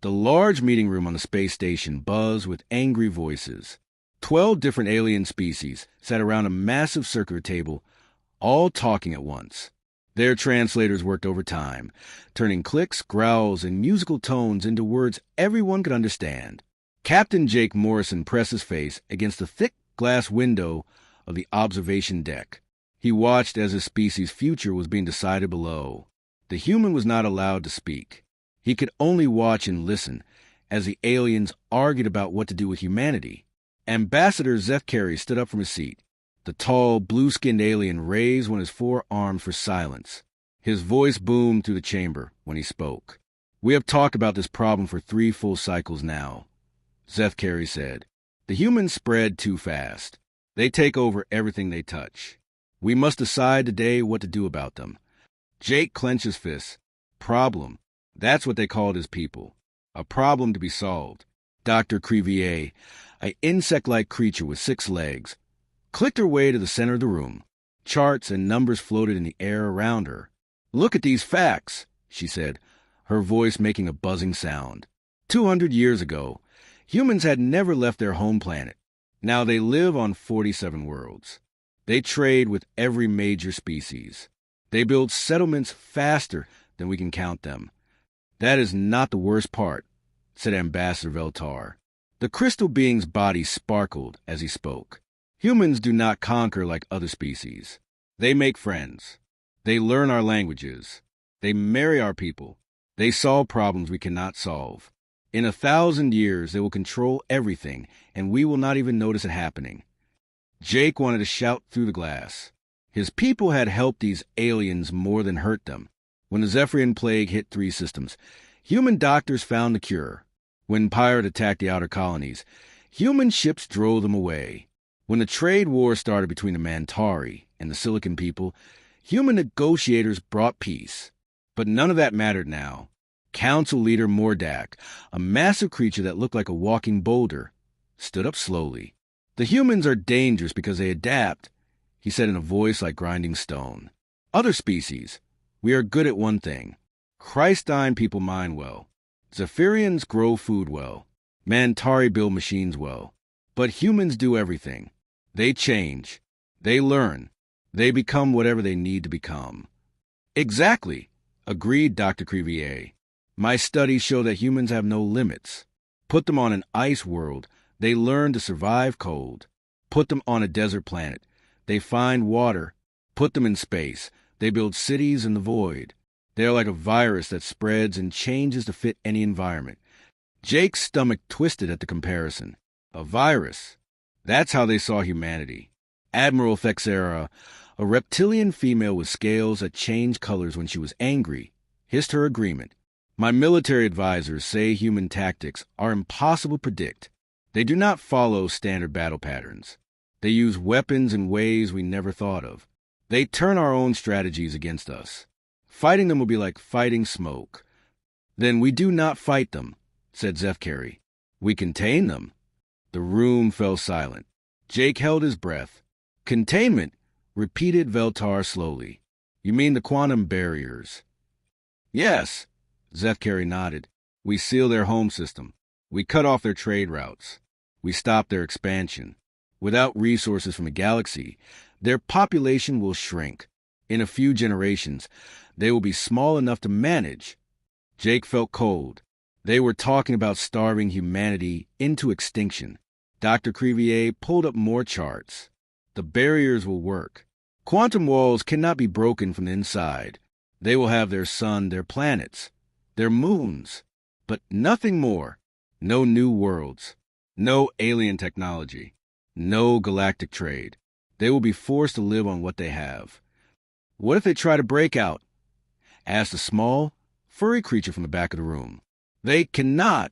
The large meeting room on the space station buzzed with angry voices. 12 different alien species sat around a massive circular table, all talking at once. Their translators worked overtime, turning clicks, growls, and musical tones into words everyone could understand. Captain Jake Morrison pressed his face against the thick glass window of the observation deck. He watched as his species' future was being decided below. The human was not allowed to speak. He could only watch and listen as the aliens argued about what to do with humanity. Ambassador Zeph Carey stood up from his seat. The tall, blue-skinned alien raised one of his forearms for silence. His voice boomed through the chamber when he spoke. "We have talked about this problem for 3 full cycles now," Zeph Carey said. "The humans spread too fast. They take over everything they touch. We must decide today what to do about them." Jake clenched his fists. Problem. That's what they called his people. A problem to be solved. Dr. Crevier, an insect-like creature with 6 legs, clicked her way to the center of the room. Charts and numbers floated in the air around her. "Look at these facts," she said, her voice making a buzzing sound. 200 years ago, humans had never left their home planet. Now they live on 47 worlds. They trade with every major species. They build settlements faster than we can count them. "That is not the worst part," said Ambassador Veltar. The crystal being's body sparkled as he spoke. "Humans do not conquer like other species. They make friends. They learn our languages. They marry our people. They solve problems we cannot solve. In 1,000 years, they will control everything, and we will not even notice it happening." Jake wanted to shout through the glass. His people had helped these aliens more than hurt them. When the Zephyrian plague hit 3 systems, human doctors found the cure. When Pirate attacked the outer colonies, human ships drove them away. When the trade war started between the Mantari and the Silicon people, human negotiators brought peace. But none of that mattered now. Council leader Mordak, a massive creature that looked like a walking boulder, stood up slowly. "The humans are dangerous because they adapt," he said in a voice like grinding stone. "Other species, we are good at one thing. Christine people mine well. Zephyrians grow food well. Mantari build machines well. But humans do everything. They change. They learn. They become whatever they need to become." "Exactly," agreed Dr. Crevier. "My studies show that humans have no limits. Put them on an ice world, they learn to survive cold. Put them on a desert planet, they find water. Put them in space, they build cities in the void. They are like a virus that spreads and changes to fit any environment." Jake's stomach twisted at the comparison. A virus. That's how they saw humanity. Admiral Fexera, a reptilian female with scales that changed colors when she was angry, hissed her agreement. "My military advisors say human tactics are impossible to predict. They do not follow standard battle patterns. They use weapons in ways we never thought of. They turn our own strategies against us. Fighting them will be like fighting smoke." "Then we do not fight them," said Zeph Carey. "We contain them." The room fell silent. Jake held his breath. "Containment," repeated Veltar slowly. "You mean the quantum barriers?" "Yes," Zeph Carey nodded. "We seal their home system. We cut off their trade routes. We stop their expansion. Without resources from the galaxy, their population will shrink. In a few generations, they will be small enough to manage." Jake felt cold. They were talking about starving humanity into extinction. Dr. Crevier pulled up more charts. "The barriers will work. Quantum walls cannot be broken from the inside. They will have their sun, their planets, their moons, but nothing more. No new worlds. No alien technology. No galactic trade. They will be forced to live on what they have." "What if they try to break out?" asked a small, furry creature from the back of the room. "They cannot,"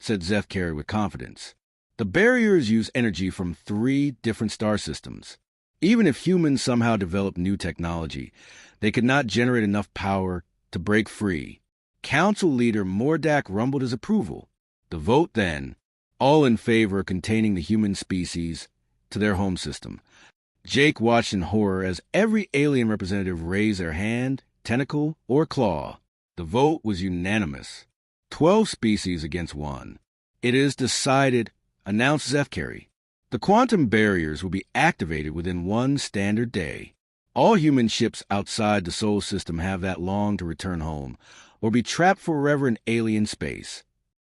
said Zeph Carey with confidence. "The barriers use energy from 3 different star systems. Even if humans somehow develop new technology, they could not generate enough power to break free." Council leader Mordak rumbled his approval. The vote then, all in favor of containing the human species to their home system. Jake watched in horror as every alien representative raised their hand, tentacle, or claw. The vote was unanimous. 12 species against one. It is decided, announced Zefkari. The quantum barriers will be activated within one standard day. All human ships outside the solar system have that long to return home, or be trapped forever in alien space.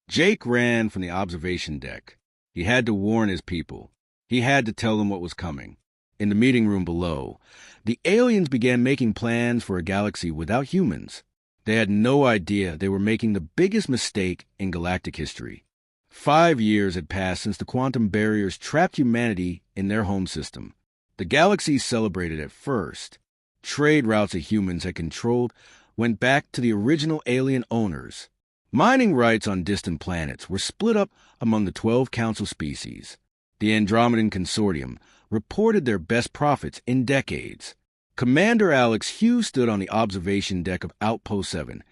Jake ran from the observation deck. He had to warn his people. He had to tell them what was coming. In the meeting room below, the aliens began making plans for a galaxy without humans. They had no idea they were making the biggest mistake in galactic history. 5 years had passed since the quantum barriers trapped humanity in their home system. The galaxies celebrated at first. Trade routes that humans had controlled went back to the original alien owners. Mining rights on distant planets were split up among the 12 council species. The Andromedan Consortium reported their best profits in decades. Commander Alex Hughes stood on the observation deck of Outpost 7,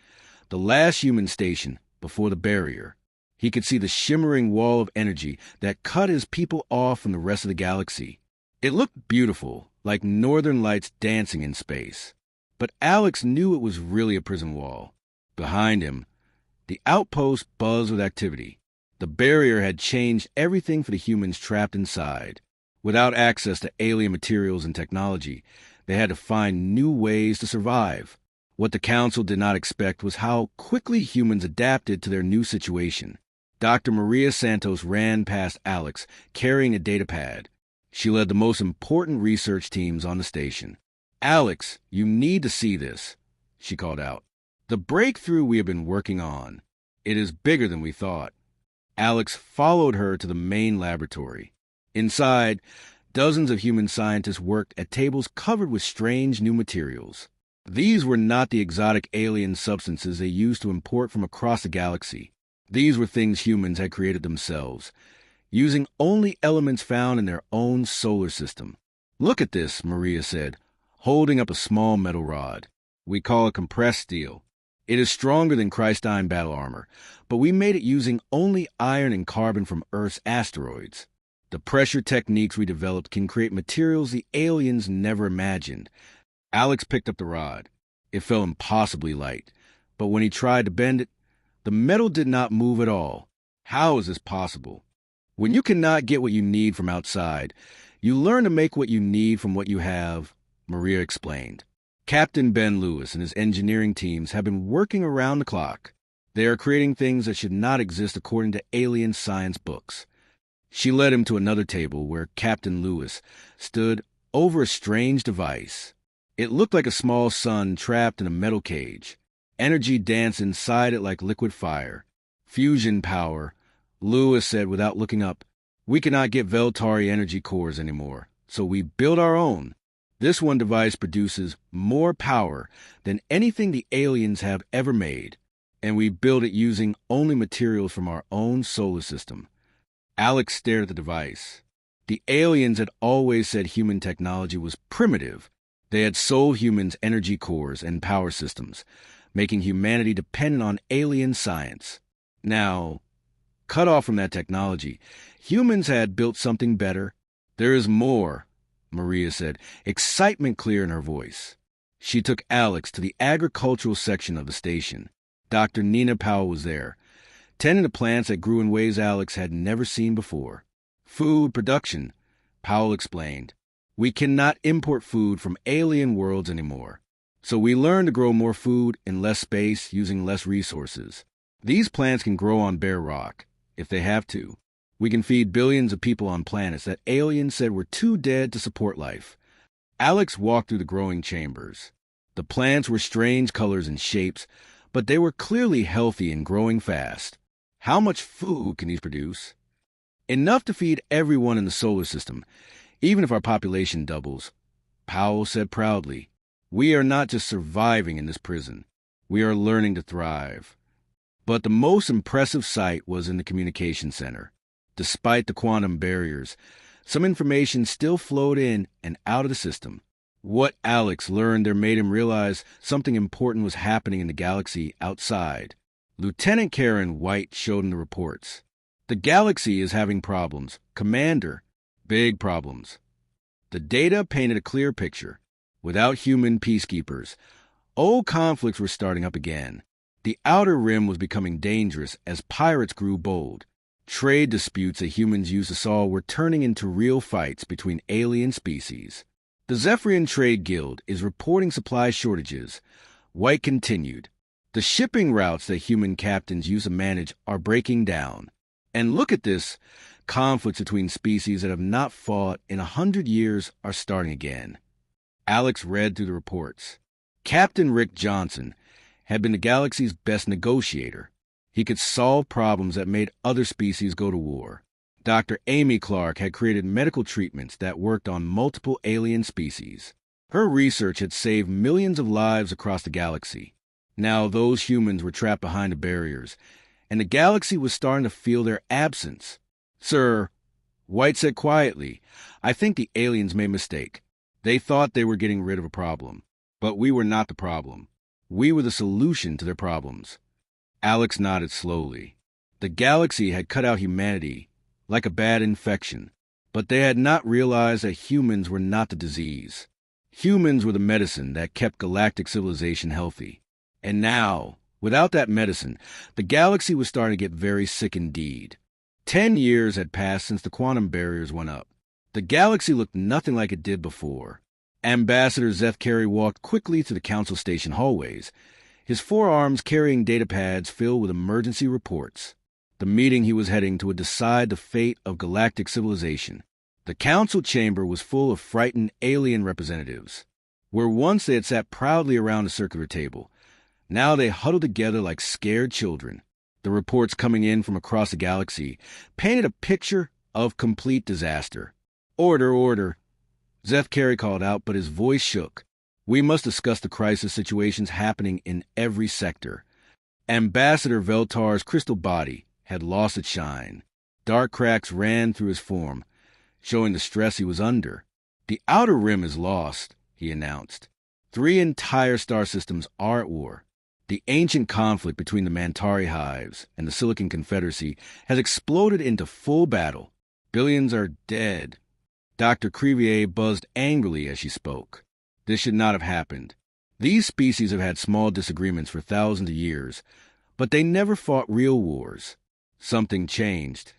the last human station before the barrier. He could see the shimmering wall of energy that cut his people off from the rest of the galaxy. It looked beautiful, like northern lights dancing in space. But Alex knew it was really a prison wall. Behind him, the outpost buzzed with activity. The barrier had changed everything for the humans trapped inside. Without access to alien materials and technology, they had to find new ways to survive. What the council did not expect was how quickly humans adapted to their new situation. Dr. Maria Santos ran past Alex, carrying a data pad. She led the most important research teams on the station. "Alex, you need to see this," she called out. "The breakthrough we have been working on. It is bigger than we thought." Alex followed her to the main laboratory. Inside, dozens of human scientists worked at tables covered with strange new materials. These were not the exotic alien substances they used to import from across the galaxy. These were things humans had created themselves, using only elements found in their own solar system. "Look at this," Maria said, holding up a small metal rod. "We call it compressed steel. It is stronger than Christine battle armor, but we made it using only iron and carbon from Earth's asteroids. The pressure techniques we developed can create materials the aliens never imagined." Alex picked up the rod. It felt impossibly light, but when he tried to bend it, the metal did not move at all. How is this possible? When you cannot get what you need from outside, you learn to make what you need from what you have, Maria explained. Captain Ben Lewis and his engineering teams have been working around the clock. They are creating things that should not exist according to alien science books. She led him to another table where Captain Lewis stood over a strange device. It looked like a small sun trapped in a metal cage. Energy danced inside it like liquid fire. "Fusion power," Lewis said without looking up. "We cannot get Veltari energy cores anymore, so we built our own. This one device produces more power than anything the aliens have ever made, and we built it using only materials from our own solar system." Alex stared at the device. The aliens had always said human technology was primitive. They had sold humans energy cores and power systems, making humanity dependent on alien science. Now, cut off from that technology, humans had built something better. "There is more," Maria said, excitement clear in her voice. She took Alex to the agricultural section of the station. Dr. Nina Powell was there, tending to plants that grew in ways Alex had never seen before. "Food production," Powell explained. "We cannot import food from alien worlds anymore. So we learned to grow more food in less space using less resources. These plants can grow on bare rock, if they have to. We can feed billions of people on planets that aliens said were too dead to support life." Alex walked through the growing chambers. The plants were strange colors and shapes, but they were clearly healthy and growing fast. "How much food can these produce?" "Enough to feed everyone in the solar system, even if our population doubles," Powell said proudly. "We are not just surviving in this prison. We are learning to thrive." But the most impressive sight was in the communication center. Despite the quantum barriers, some information still flowed in and out of the system. What Alex learned there made him realize something important was happening in the galaxy outside. Lieutenant Karen White showed him the reports. "The galaxy is having problems. Commander, big problems." The data painted a clear picture. Without human peacekeepers, old conflicts were starting up again. The outer rim was becoming dangerous as pirates grew bold. Trade disputes that humans used to solve were turning into real fights between alien species. The Zephyrian Trade Guild is reporting supply shortages. White continued. The shipping routes that human captains use to manage are breaking down. And look at this. Conflicts between species that have not fought in 100 years are starting again. Alex read through the reports. Captain Rick Johnson had been the galaxy's best negotiator. He could solve problems that made other species go to war. Dr. Amy Clark had created medical treatments that worked on multiple alien species. Her research had saved millions of lives across the galaxy. Now those humans were trapped behind the barriers, and the galaxy was starting to feel their absence. Sir, White said quietly, I think the aliens made a mistake. They thought they were getting rid of a problem. But we were not the problem. We were the solution to their problems. Alex nodded slowly. The galaxy had cut out humanity like a bad infection, but they had not realized that humans were not the disease. Humans were the medicine that kept galactic civilization healthy. And now, without that medicine, the galaxy was starting to get very sick indeed. 10 years had passed since the quantum barriers went up. The galaxy looked nothing like it did before. Ambassador Zeth Carey walked quickly to the council station hallways, his forearms carrying data pads filled with emergency reports. The meeting he was heading to would decide the fate of galactic civilization. The council chamber was full of frightened alien representatives. Where once they had sat proudly around a circular table, now they huddled together like scared children. The reports coming in from across the galaxy painted a picture of complete disaster. Order, order. Zeth Carey called out, but his voice shook. We must discuss the crisis situations happening in every sector. Ambassador Veltar's crystal body had lost its shine. Dark cracks ran through his form, showing the stress he was under. The outer rim is lost, he announced. 3 entire star systems are at war. The ancient conflict between the Mantari hives and the Silicon Confederacy has exploded into full battle. Billions are dead. Dr. Crevier buzzed angrily as she spoke. This should not have happened. These species have had small disagreements for thousands of years, but they never fought real wars. Something changed.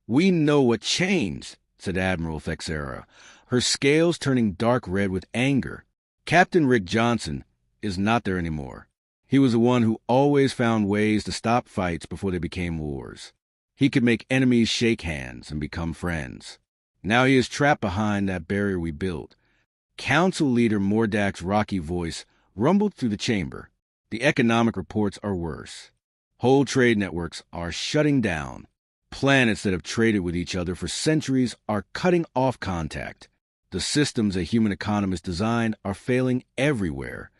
We know what changed, said Admiral Thexera, her scales turning dark red with anger. Captain Rick Johnson is not there anymore. He was the one who always found ways to stop fights before they became wars. He could make enemies shake hands and become friends. Now he is trapped behind that barrier we built. Council leader Mordak's rocky voice rumbled through the chamber. The economic reports are worse. Whole trade networks are shutting down. Planets that have traded with each other for centuries are cutting off contact. The systems that human economists designed are failing everywhere.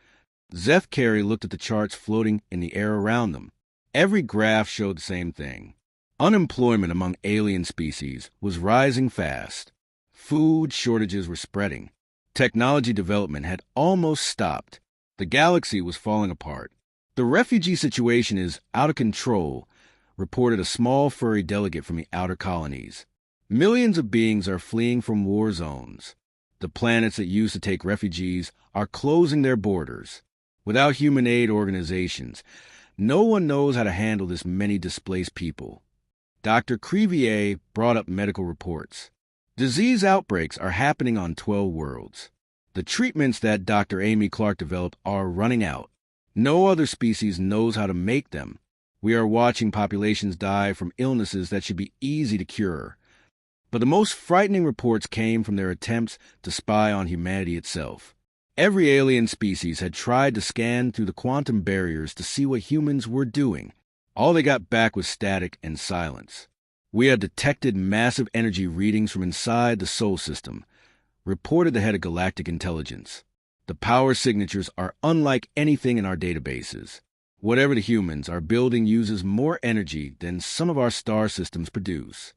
Zeth Carey looked at the charts floating in the air around them. Every graph showed the same thing. Unemployment among alien species was rising fast. Food shortages were spreading. Technology development had almost stopped. The galaxy was falling apart. The refugee situation is out of control, reported a small furry delegate from the outer colonies. Millions of beings are fleeing from war zones. The planets that used to take refugees are closing their borders. Without human aid organizations, no one knows how to handle this many displaced people. Dr. Crevier brought up medical reports. Disease outbreaks are happening on 12 worlds. The treatments that Dr. Amy Clark developed are running out. No other species knows how to make them. We are watching populations die from illnesses that should be easy to cure. But the most frightening reports came from their attempts to spy on humanity itself. Every alien species had tried to scan through the quantum barriers to see what humans were doing. All they got back was static and silence. We have detected massive energy readings from inside the Sol system, reported the head of Galactic Intelligence. The power signatures are unlike anything in our databases. Whatever the humans are building uses more energy than some of our star systems produce.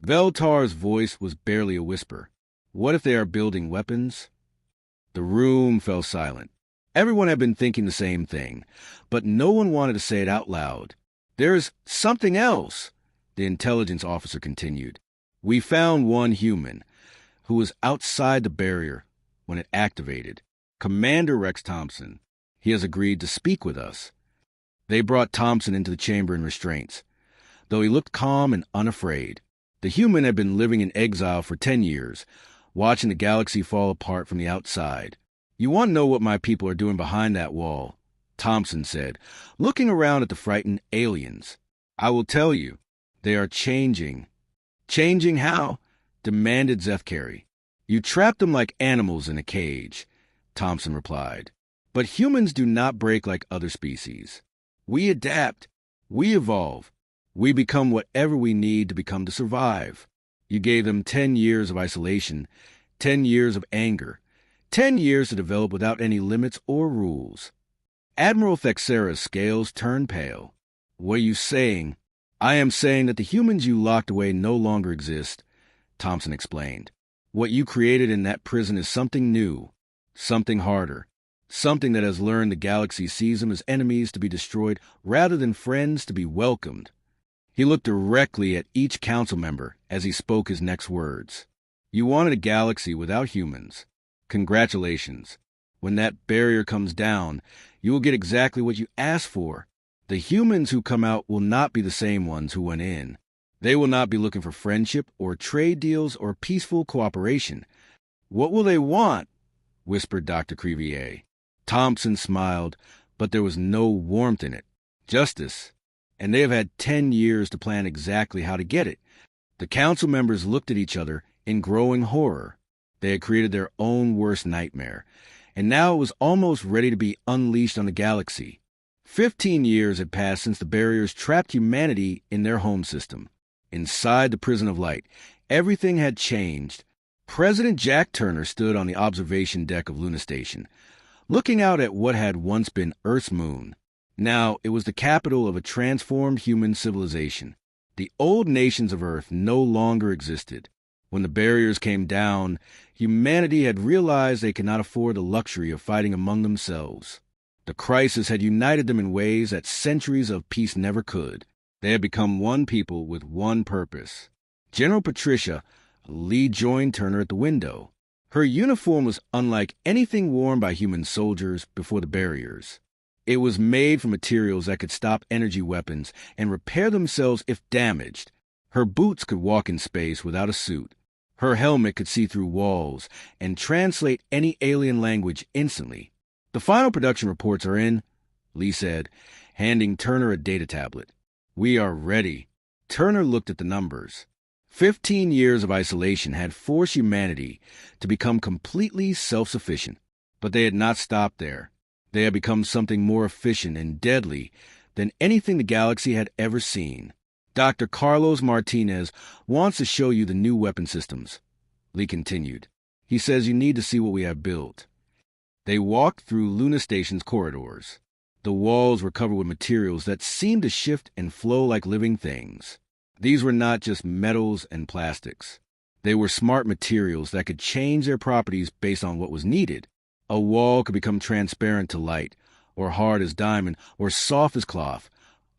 Veltar's voice was barely a whisper. What if they are building weapons? The room fell silent. Everyone had been thinking the same thing, but no one wanted to say it out loud. There's something else, the intelligence officer continued. We found one human who was outside the barrier when it activated. Commander Rex Thompson. He has agreed to speak with us. They brought Thompson into the chamber in restraints, though he looked calm and unafraid. The human had been living in exile for 10 years, watching the galaxy fall apart from the outside. "You want to know what my people are doing behind that wall," Thompson said, looking around at the frightened aliens. "I will tell you. They are changing." "Changing how?" demanded Zefkari. "You trapped them like animals in a cage," Thompson replied. "But humans do not break like other species. We adapt. We evolve. We become whatever we need to become to survive. You gave them 10 years of isolation, 10 years of anger, 10 years to develop without any limits or rules." Admiral Thexera's scales turned pale. "What are you saying?" "I am saying that the humans you locked away no longer exist," Thompson explained. "What you created in that prison is something new, something harder, something that has learned the galaxy sees them as enemies to be destroyed rather than friends to be welcomed." He looked directly at each council member as he spoke his next words. "You wanted a galaxy without humans. Congratulations. When that barrier comes down, you will get exactly what you asked for. The humans who come out will not be the same ones who went in. They will not be looking for friendship or trade deals or peaceful cooperation." "What will they want?" whispered Dr. Crevier. Thompson smiled, but there was no warmth in it. "Justice. And they have had 10 years to plan exactly how to get it." The council members looked at each other in growing horror. They had created their own worst nightmare, and now it was almost ready to be unleashed on the galaxy. 15 years had passed since the barriers trapped humanity in their home system. Inside the prison of light, everything had changed. President Jack Turner stood on the observation deck of Luna Station, looking out at what had once been Earth's moon. Now it was the capital of a transformed human civilization. The old nations of Earth no longer existed. When the barriers came down, humanity had realized they could not afford the luxury of fighting among themselves. The crisis had united them in ways that centuries of peace never could. They had become one people with one purpose. General Patricia Lee joined Turner at the window. Her uniform was unlike anything worn by human soldiers before the barriers. It was made from materials that could stop energy weapons and repair themselves if damaged. Her boots could walk in space without a suit. Her helmet could see through walls and translate any alien language instantly. "The final production reports are in," Lee said, handing Turner a data tablet. "We are ready." Turner looked at the numbers. 15 years of isolation had forced humanity to become completely self-sufficient, but they had not stopped there. They had become something more efficient and deadly than anything the galaxy had ever seen. "Dr. Carlos Martinez wants to show you the new weapon systems," Lee continued. "He says you need to see what we have built." They walked through Luna Station's corridors. The walls were covered with materials that seemed to shift and flow like living things. These were not just metals and plastics. They were smart materials that could change their properties based on what was needed. A wall could become transparent to light, or hard as diamond, or soft as cloth,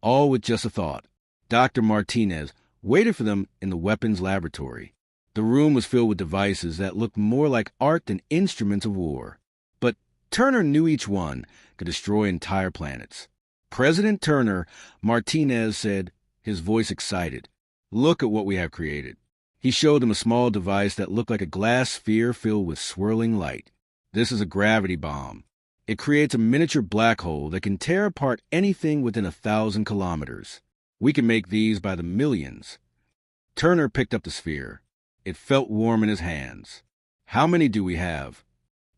all with just a thought. Dr. Martinez waited for them in the weapons laboratory. The room was filled with devices that looked more like art than instruments of war. But Turner knew each one could destroy entire planets. President Turner Martinez said, his voice excited, "Look at what we have created." He showed them a small device that looked like a glass sphere filled with swirling light. "This is a gravity bomb. It creates a miniature black hole that can tear apart anything within 1,000 kilometers. We can make these by the millions." Turner picked up the sphere. It felt warm in his hands. "How many do we have?"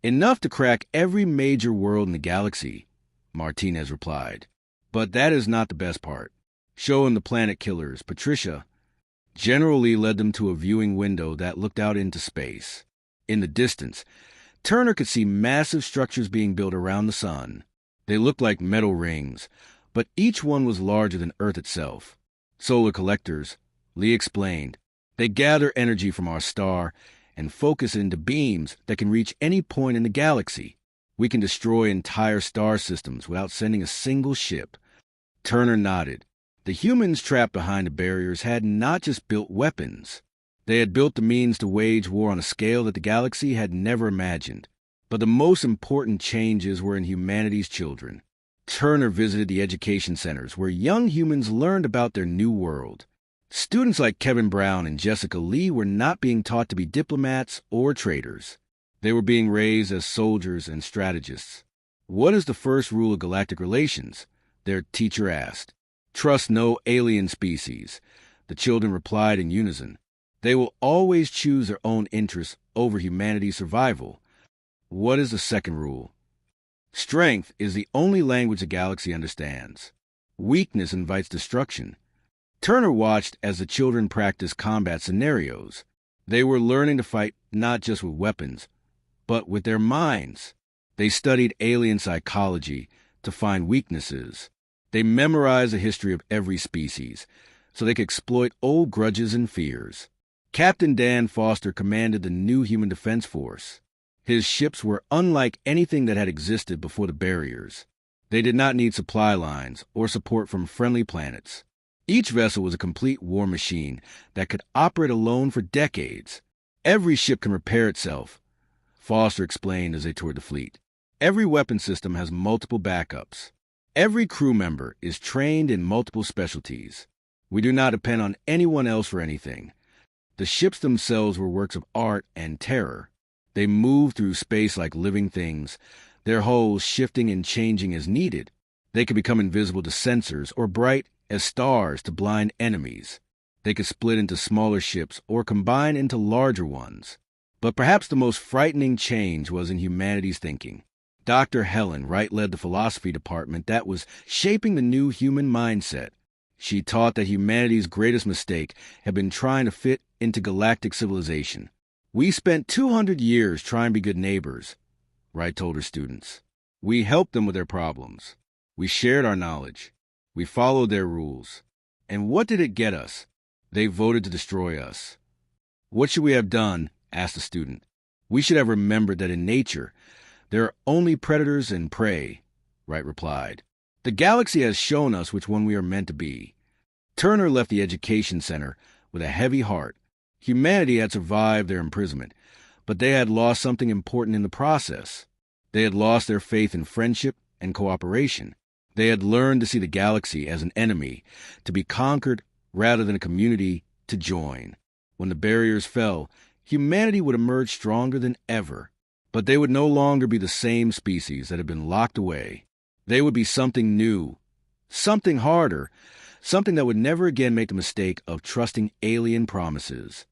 "Enough to crack every major world in the galaxy," Martinez replied. "But that is not the best part." Showing the planet killers, Patricia, General Lee led them to a viewing window that looked out into space. In the distance, Turner could see massive structures being built around the sun. They looked like metal rings, but each one was larger than Earth itself. "Solar collectors," Lee explained. "They gather energy from our star and focus it into beams that can reach any point in the galaxy. We can destroy entire star systems without sending a single ship." Turner nodded. The humans trapped behind the barriers had not just built weapons. They had built the means to wage war on a scale that the galaxy had never imagined. But the most important changes were in humanity's children. Turner visited the education centers where young humans learned about their new world. Students like Kevin Brown and Jessica Lee were not being taught to be diplomats or traders. They were being raised as soldiers and strategists. "What is the first rule of galactic relations?" their teacher asked. "Trust no alien species," the children replied in unison. "They will always choose their own interests over humanity's survival." What is the second rule? "Strength is the only language the galaxy understands. Weakness invites destruction." Turner watched as the children practiced combat scenarios. They were learning to fight not just with weapons, but with their minds. They studied alien psychology to find weaknesses. They memorized the history of every species so they could exploit old grudges and fears. Captain Dan Foster commanded the new Human Defense Force. His ships were unlike anything that had existed before the barriers. They did not need supply lines or support from friendly planets. Each vessel was a complete war machine that could operate alone for decades. "Every ship can repair itself," Foster explained as they toured the fleet. "Every weapon system has multiple backups. Every crew member is trained in multiple specialties. We do not depend on anyone else for anything." The ships themselves were works of art and terror. They moved through space like living things, their hulls shifting and changing as needed. They could become invisible to sensors or bright as stars to blind enemies. They could split into smaller ships or combine into larger ones. But perhaps the most frightening change was in humanity's thinking. Dr. Helen Wright led the philosophy department that was shaping the new human mindset. She taught that humanity's greatest mistake had been trying to fit into galactic civilization. "We spent 200 years trying to be good neighbors," Wright told her students. "We helped them with their problems. We shared our knowledge. We followed their rules. And what did it get us? They voted to destroy us." "What should we have done?" asked the student. "We should have remembered that in nature, there are only predators and prey," Wright replied. "The galaxy has shown us which one we are meant to be." Turner left the education center with a heavy heart. Humanity had survived their imprisonment, but they had lost something important in the process. They had lost their faith in friendship and cooperation. They had learned to see the galaxy as an enemy, to be conquered rather than a community to join. When the barriers fell, humanity would emerge stronger than ever. But they would no longer be the same species that had been locked away. They would be something new, something harder, something that would never again make the mistake of trusting alien promises.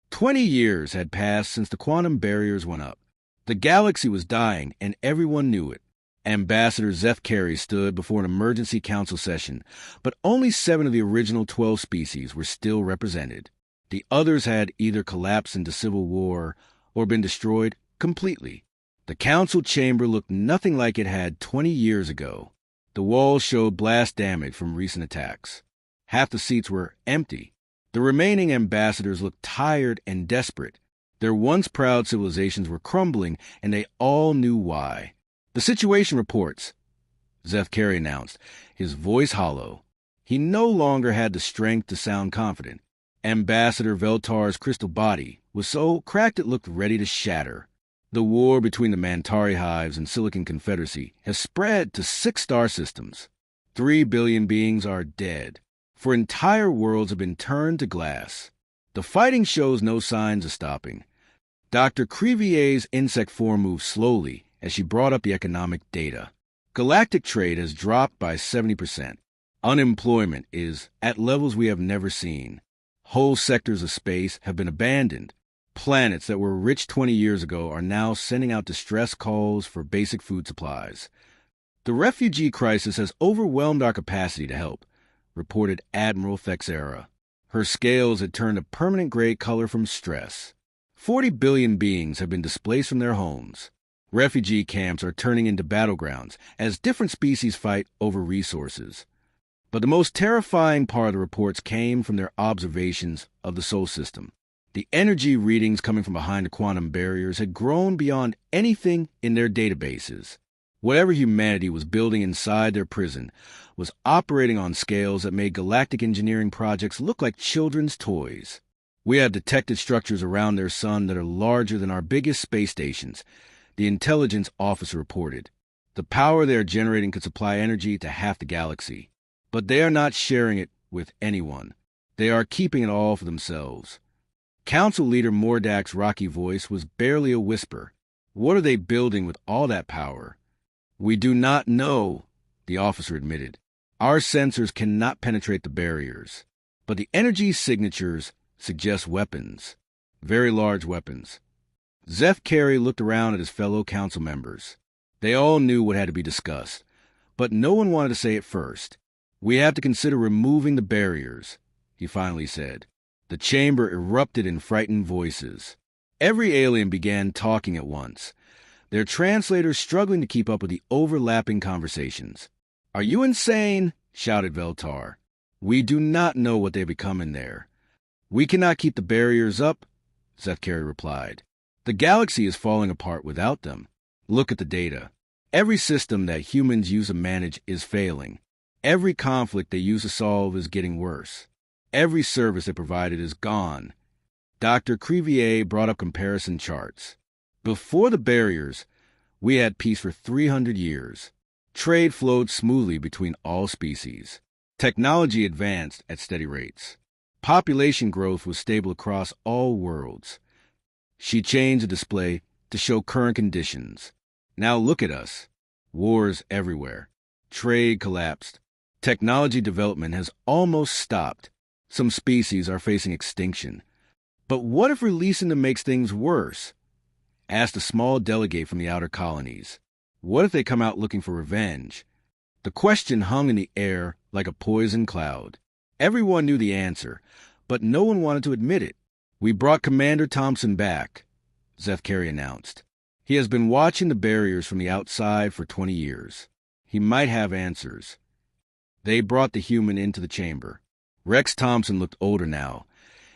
20 years had passed since the quantum barriers went up. The galaxy was dying, and everyone knew it. Ambassador Zeph Carey stood before an emergency council session, but only 7 of the original 12 species were still represented. The others had either collapsed into civil war or been destroyed completely. The council chamber looked nothing like it had 20 years ago. The walls showed blast damage from recent attacks. Half the seats were empty. The remaining ambassadors looked tired and desperate. Their once proud civilizations were crumbling, and they all knew why. "The situation reports," Zeph Carey announced, his voice hollow. He no longer had the strength to sound confident. Ambassador Veltar's crystal body was so cracked it looked ready to shatter. "The war between the Mantari hives and Silicon Confederacy has spread to 6 star systems. 3 billion beings are dead. For entire worlds have been turned to glass. The fighting shows no signs of stopping." Dr. Crevier's insect form moved slowly as she brought up the economic data. Galactic trade has dropped by 70%. Unemployment is at levels we have never seen. Whole sectors of space have been abandoned. Planets that were rich 20 years ago are now sending out distress calls for basic food supplies. "The refugee crisis has overwhelmed our capacity to help," reported Admiral Thexera. Her scales had turned a permanent gray color from stress. 40 billion beings have been displaced from their homes. Refugee camps are turning into battlegrounds as different species fight over resources. But the most terrifying part of the reports came from their observations of the Sol system. The energy readings coming from behind the quantum barriers had grown beyond anything in their databases. Whatever humanity was building inside their prison was operating on scales that made galactic engineering projects look like children's toys. "We have detected structures around their sun that are larger than our biggest space stations," the intelligence officer reported. The power they are generating could supply energy to half the galaxy. But they are not sharing it with anyone. They are keeping it all for themselves. Council leader Mordak's rocky voice was barely a whisper. What are they building with all that power? We do not know, the officer admitted. Our sensors cannot penetrate the barriers. But the energy signatures suggest weapons. Very large weapons. Zeph Carey looked around at his fellow council members. They all knew what had to be discussed, but no one wanted to say it first. We have to consider removing the barriers, he finally said. The chamber erupted in frightened voices. Every alien began talking at once, their translators struggling to keep up with the overlapping conversations. Are you insane? Shouted Veltar. We do not know what they become in there. We cannot keep the barriers up, Zeph Carey replied. The galaxy is falling apart without them. Look at the data. Every system that humans use to manage is failing. Every conflict they use to solve is getting worse. Every service they provided is gone. Dr. Crevier brought up comparison charts. Before the barriers, we had peace for 300 years. Trade flowed smoothly between all species. Technology advanced at steady rates. Population growth was stable across all worlds. She changed the display to show current conditions. Now look at us. Wars everywhere. Trade collapsed. Technology development has almost stopped. Some species are facing extinction. But what if releasing them makes things worse? Asked a small delegate from the outer colonies. What if they come out looking for revenge? The question hung in the air like a poison cloud. Everyone knew the answer, but no one wanted to admit it. We brought Commander Thompson back, Zeph Carey announced. He has been watching the barriers from the outside for 20 years. He might have answers. They brought the human into the chamber. Rex Thompson looked older now,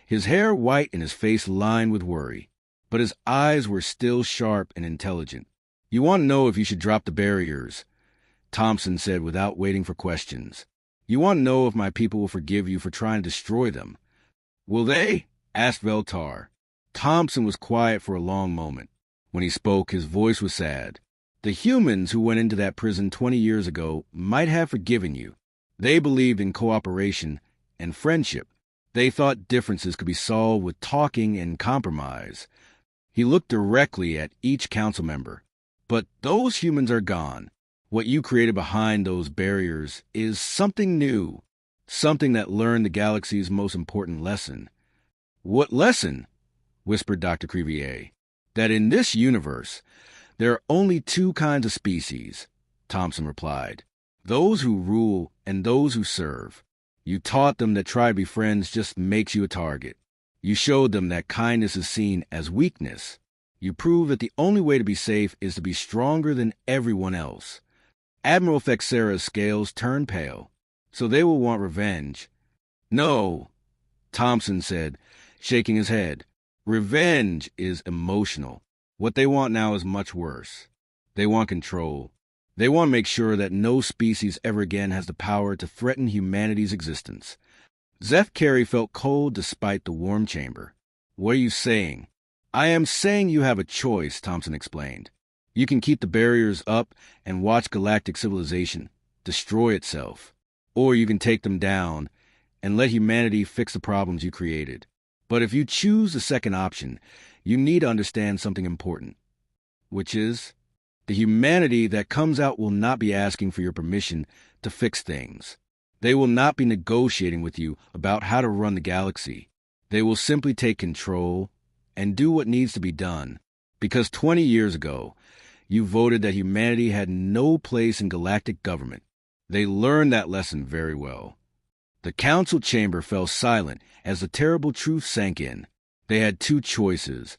his hair white and his face lined with worry. But his eyes were still sharp and intelligent. You want to know if you should drop the barriers, Thompson said without waiting for questions. You want to know if my people will forgive you for trying to destroy them. Will they? Asked Veltar. Thompson was quiet for a long moment. When he spoke, his voice was sad. The humans who went into that prison 20 years ago might have forgiven you. They believed in cooperation and friendship. They thought differences could be solved with talking and compromise. He looked directly at each council member. But those humans are gone. What you created behind those barriers is something new, something that learned the galaxy's most important lesson. What lesson? Whispered Dr. Crevier. That in this universe, there are only two kinds of species, Thompson replied. Those who rule and those who serve. You taught them that try to be friends just makes you a target. You showed them that kindness is seen as weakness. You proved that the only way to be safe is to be stronger than everyone else. Admiral Fexera's scales turned pale, so they will want revenge. No, Thompson said, shaking his head. Revenge is emotional. What they want now is much worse. They want control. They want to make sure that no species ever again has the power to threaten humanity's existence. Zeph Carey felt cold despite the warm chamber. What are you saying? I am saying you have a choice, Thompson explained. You can keep the barriers up and watch galactic civilization destroy itself. Or you can take them down and let humanity fix the problems you created. But if you choose the second option, you need to understand something important, which is the humanity that comes out will not be asking for your permission to fix things. They will not be negotiating with you about how to run the galaxy. They will simply take control and do what needs to be done. Because 20 years ago, you voted that humanity had no place in galactic government. They learned that lesson very well. The council chamber fell silent as the terrible truth sank in. They had two choices,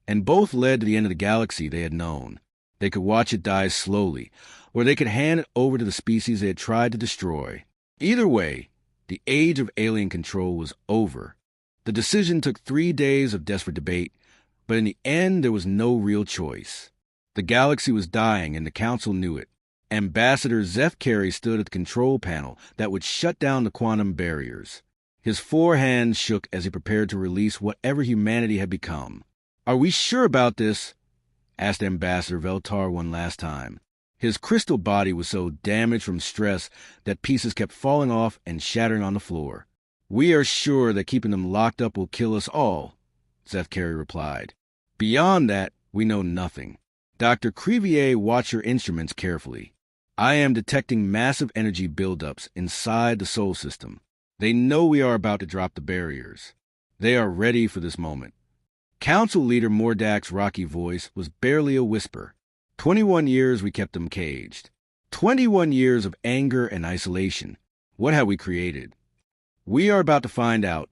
and both led to the end of the galaxy they had known. They could watch it die slowly, or they could hand it over to the species they had tried to destroy. Either way, the age of alien control was over. The decision took 3 days of desperate debate, but in the end there was no real choice. The galaxy was dying, and the council knew it. Ambassador Zeph Carey stood at the control panel that would shut down the quantum barriers. His 4 hands shook as he prepared to release whatever humanity had become. Are we sure about this? Asked Ambassador Veltar one last time. His crystal body was so damaged from stress that pieces kept falling off and shattering on the floor. "We are sure that keeping them locked up will kill us all," Zeph Carey replied. "Beyond that, we know nothing." Dr. Crevier watched her instruments carefully. "I am detecting massive energy buildups inside the Sol system. They know we are about to drop the barriers. They are ready for this moment." Council leader Mordak's rocky voice was barely a whisper. 21 years we kept them caged. 21 years of anger and isolation. What have we created? "We are about to find out,"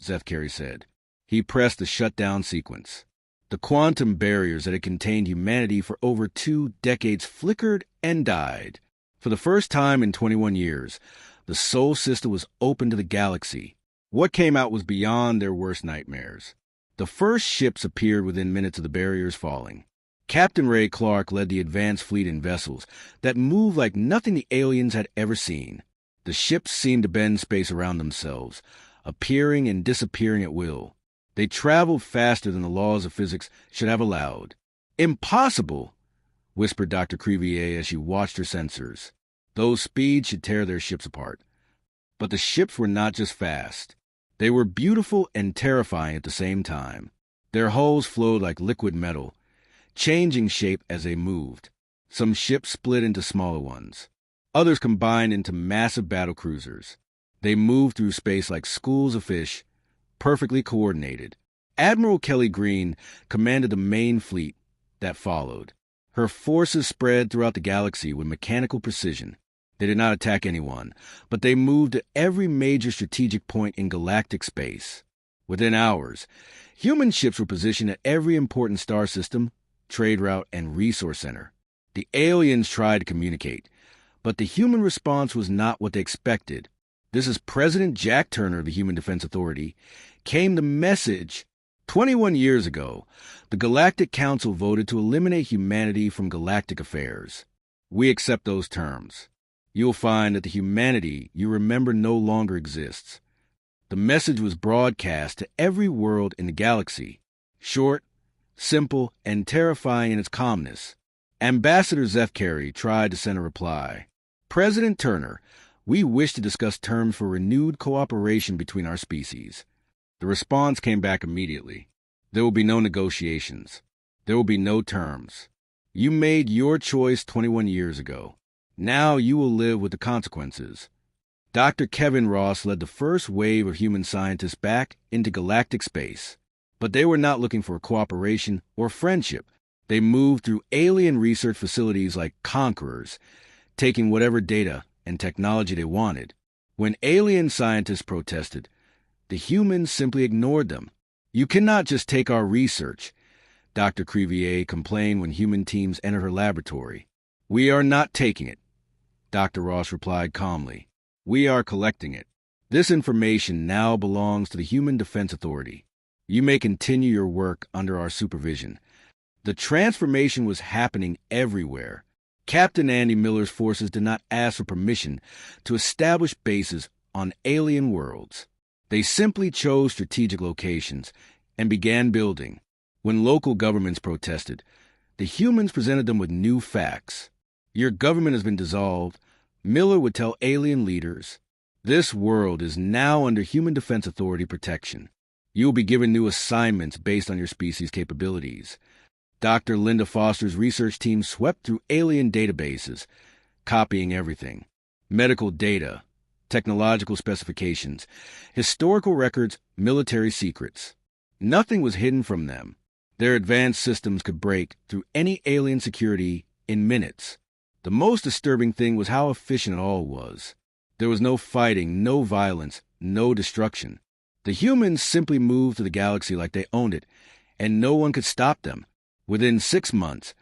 Zeph Carey said. He pressed the shutdown sequence. The quantum barriers that had contained humanity for over 2 decades flickered and died. For the first time in 21 years, the Sol system was open to the galaxy. What came out was beyond their worst nightmares. The first ships appeared within minutes of the barriers falling. Captain Ray Clark led the advanced fleet in vessels that moved like nothing the aliens had ever seen. The ships seemed to bend space around themselves, appearing and disappearing at will. They traveled faster than the laws of physics should have allowed. "Impossible," whispered Dr. Crevier as she watched her sensors. Those speeds should tear their ships apart. But the ships were not just fast. They were beautiful and terrifying at the same time. Their hulls flowed like liquid metal, changing shape as they moved. Some ships split into smaller ones. Others combined into massive battle cruisers. They moved through space like schools of fish, perfectly coordinated. Admiral Kelly Green commanded the main fleet that followed. Her forces spread throughout the galaxy with mechanical precision. They did not attack anyone, but they moved to every major strategic point in galactic space. Within hours, human ships were positioned at every important star system, trade route, and resource center. The aliens tried to communicate, but the human response was not what they expected. This is President Jack Turner of the Human Defense Authority, came the message. 21 years ago, the Galactic Council voted to eliminate humanity from galactic affairs. We accept those terms. You'll find that the humanity you remember no longer exists. The message was broadcast to every world in the galaxy. Short, simple, and terrifying in its calmness. Ambassador Zeph Carey tried to send a reply. "President Turner, we wish to discuss terms for renewed cooperation between our species." The response came back immediately. "There will be no negotiations. There will be no terms. You made your choice 21 years ago. Now you will live with the consequences." Dr. Kevin Ross led the first wave of human scientists back into galactic space. But they were not looking for cooperation or friendship. They moved through alien research facilities like conquerors, taking whatever data and technology they wanted. When alien scientists protested, the humans simply ignored them. "You cannot just take our research," Dr. Crevier complained when human teams entered her laboratory. "We are not taking it," Dr. Ross replied calmly. "We are collecting it. This information now belongs to the Human Defense Authority. You may continue your work under our supervision." The transformation was happening everywhere. Captain Andy Miller's forces did not ask for permission to establish bases on alien worlds. They simply chose strategic locations and began building. When local governments protested, the humans presented them with new facts. "Your government has been dissolved," Miller would tell alien leaders. "This world is now under Human Defense Authority protection. You will be given new assignments based on your species' capabilities." Dr. Linda Foster's research team swept through alien databases, copying everything. Medical data, technological specifications, historical records, military secrets. Nothing was hidden from them. Their advanced systems could break through any alien security in minutes. The most disturbing thing was how efficient it all was. There was no fighting, no violence, no destruction. The humans simply moved to the galaxy like they owned it, and no one could stop them. Within 6 months,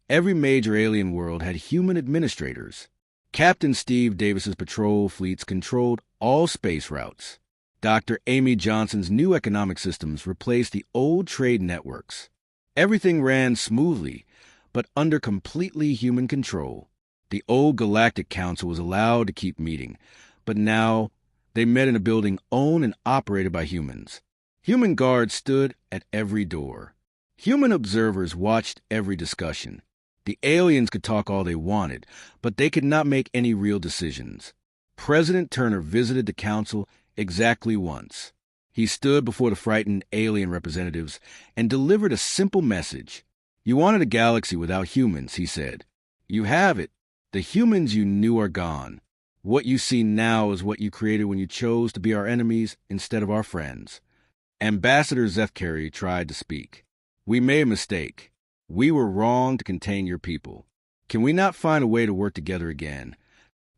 every major alien world had human administrators. Captain Steve Davis's patrol fleets controlled all space routes. Dr. Amy Johnson's new economic systems replaced the old trade networks. Everything ran smoothly, but under completely human control. The old Galactic Council was allowed to keep meeting, but now they met in a building owned and operated by humans. Human guards stood at every door. Human observers watched every discussion. The aliens could talk all they wanted, but they could not make any real decisions. President Turner visited the council exactly once. He stood before the frightened alien representatives and delivered a simple message. You wanted a galaxy without humans, he said. You have it. The humans you knew are gone. What you see now is what you created when you chose to be our enemies instead of our friends. Ambassador Zefkari tried to speak. We made a mistake. We were wrong to contain your people. Can we not find a way to work together again?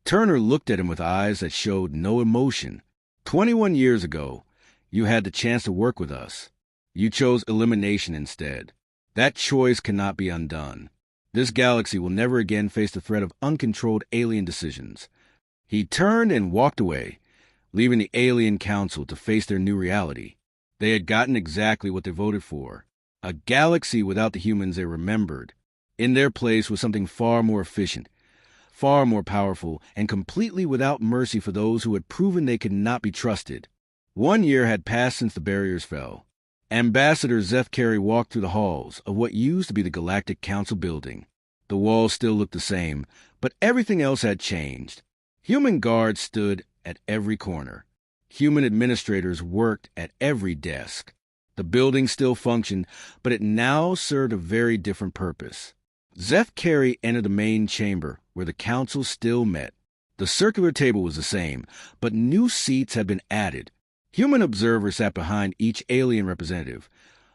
Turner looked at him with eyes that showed no emotion. 21 years ago, you had the chance to work with us. You chose elimination instead. That choice cannot be undone. This galaxy will never again face the threat of uncontrolled alien decisions. He turned and walked away, leaving the alien council to face their new reality. They had gotten exactly what they voted for. A galaxy without the humans they remembered. In their place was something far more efficient, far more powerful, and completely without mercy for those who had proven they could not be trusted. 1 year had passed since the barriers fell. Ambassador Zefkari walked through the halls of what used to be the Galactic Council building. The walls still looked the same, but everything else had changed. Human guards stood at every corner. Human administrators worked at every desk. The building still functioned, but it now served a very different purpose. Zefkari entered the main chamber, where the council still met. The circular table was the same, but new seats had been added. Human observers sat behind each alien representative,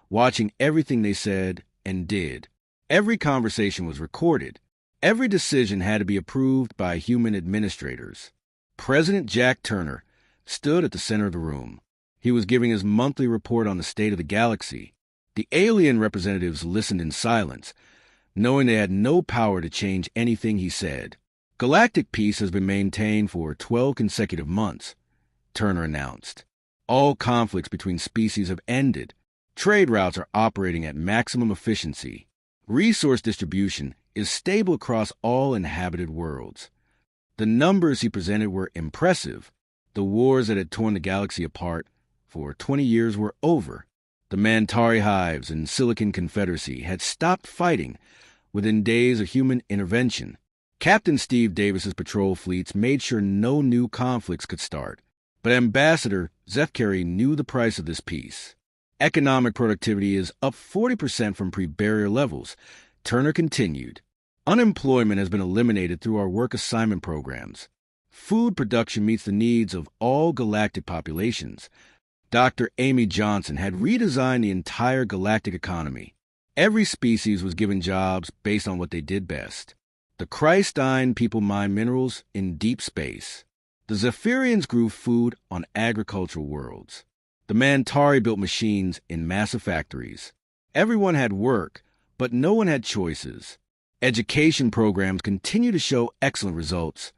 watching everything they said and did. Every conversation was recorded. Every decision had to be approved by human administrators. President Jack Turner stood at the center of the room. He was giving his monthly report on the state of the galaxy. The alien representatives listened in silence, knowing they had no power to change anything he said. Galactic peace has been maintained for 12 consecutive months, Turner announced. All conflicts between species have ended. Trade routes are operating at maximum efficiency. Resource distribution is stable across all inhabited worlds. The numbers he presented were impressive. The wars that had torn the galaxy apart for 20 years were over. The Mantari hives and Silicon Confederacy had stopped fighting within days of human intervention. Captain Steve Davis's patrol fleets made sure no new conflicts could start. But Ambassador Zefkari knew the price of this peace. Economic productivity is up 40% from pre-barrier levels. Turner continued. Unemployment has been eliminated through our work assignment programs. Food production meets the needs of all galactic populations. Dr. Amy Johnson had redesigned the entire galactic economy. Every species was given jobs based on what they did best. The Christine people mined minerals in deep space. The Zephyrians grew food on agricultural worlds. The Mantari built machines in massive factories. Everyone had work, but no one had choices. Education programs continue to show excellent results,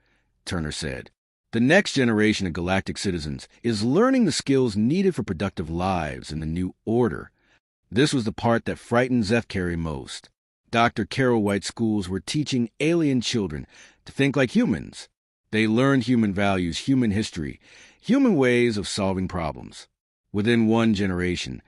Turner said. The next generation of galactic citizens is learning the skills needed for productive lives in the new order. This was the part that frightened Zefkari most. Dr. Carol White's schools were teaching alien children to think like humans. They learned human values, human history, human ways of solving problems. Within 1 generation,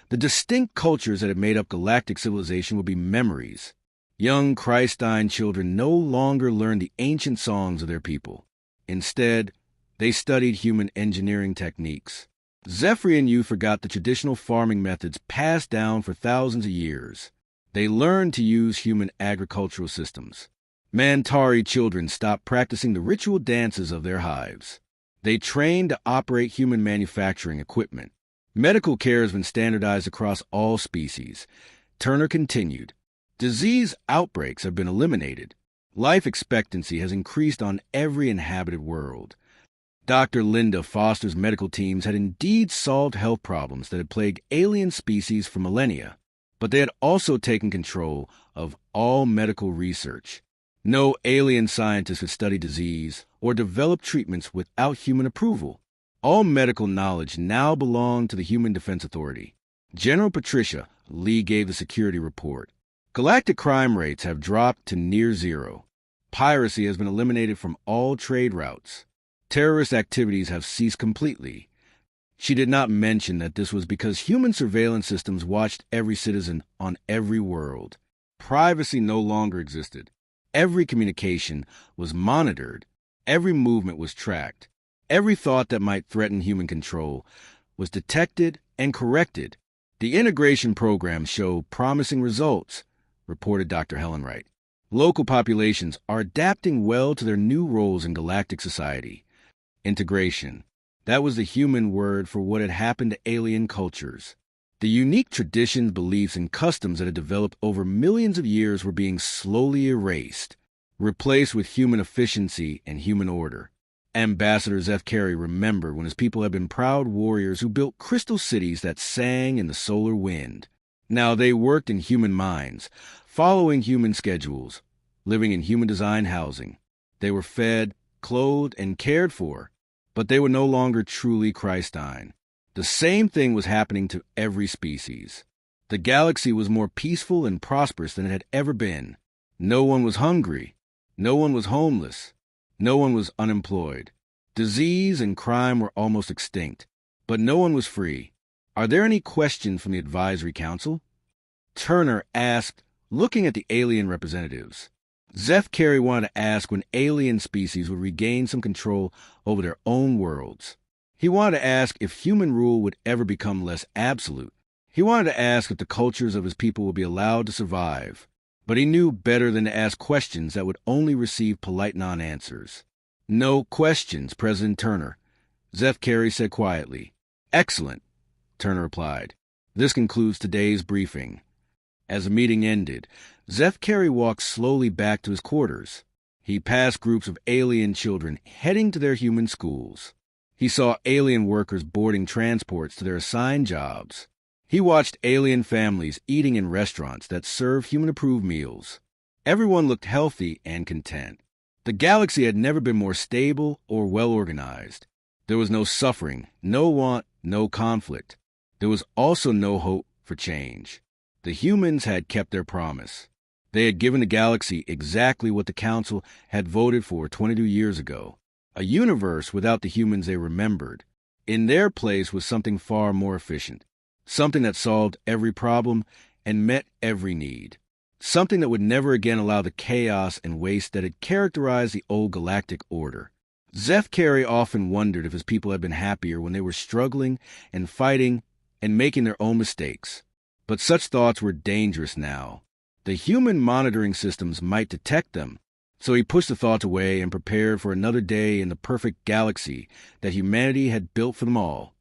the distinct cultures that had made up galactic civilization would be memories. Young Christine children no longer learned the ancient songs of their people. Instead, they studied human engineering techniques. Zephyrian youth forgot the traditional farming methods passed down for thousands of years. They learned to use human agricultural systems. Mantari children stopped practicing the ritual dances of their hives. They trained to operate human manufacturing equipment. Medical care has been standardized across all species. Turner continued. Disease outbreaks have been eliminated. Life expectancy has increased on every inhabited world. Dr. Linda Foster's medical teams had indeed solved health problems that had plagued alien species for millennia, but they had also taken control of all medical research. No alien scientist could study disease or develop treatments without human approval. All medical knowledge now belonged to the Human Defense Authority. General Patricia Lee gave the security report. Galactic crime rates have dropped to near zero. Piracy has been eliminated from all trade routes. Terrorist activities have ceased completely. She did not mention that this was because human surveillance systems watched every citizen on every world. Privacy no longer existed. Every communication was monitored. Every movement was tracked. Every thought that might threaten human control was detected and corrected. The integration programs show promising results, reported Dr. Helen Wright. Local populations are adapting well to their new roles in galactic society. Integration. That was the human word for what had happened to alien cultures. The unique traditions, beliefs, and customs that had developed over millions of years were being slowly erased, replaced with human efficiency and human order. Ambassador Zeph Carey remembered when his people had been proud warriors who built crystal cities that sang in the solar wind. Now they worked in human minds, following human schedules, living in human-designed housing. They were fed, clothed, and cared for, but they were no longer truly Christine. The same thing was happening to every species. The galaxy was more peaceful and prosperous than it had ever been. No one was hungry. No one was homeless. No one was unemployed. Disease and crime were almost extinct, but no one was free. Are there any questions from the Advisory Council? Turner asked, looking at the alien representatives. Zeph Carey wanted to ask when alien species would regain some control over their own worlds. He wanted to ask if human rule would ever become less absolute. He wanted to ask if the cultures of his people would be allowed to survive. But he knew better than to ask questions that would only receive polite non-answers. No questions, President Turner, Zeph Carey said quietly. Excellent, Turner replied. This concludes today's briefing. As the meeting ended, Zeph Carey walked slowly back to his quarters. He passed groups of alien children heading to their human schools. He saw alien workers boarding transports to their assigned jobs. He watched alien families eating in restaurants that served human-approved meals. Everyone looked healthy and content. The galaxy had never been more stable or well-organized. There was no suffering, no want, no conflict. There was also no hope for change. The humans had kept their promise. They had given the galaxy exactly what the Council had voted for 22 years ago. A universe without the humans they remembered. In their place was something far more efficient. Something that solved every problem and met every need. Something that would never again allow the chaos and waste that had characterized the old galactic order. Zeph Carey often wondered if his people had been happier when they were struggling and fighting and making their own mistakes. But such thoughts were dangerous now. The human monitoring systems might detect them, so he pushed the thoughts away and prepared for another day in the perfect galaxy that humanity had built for them all.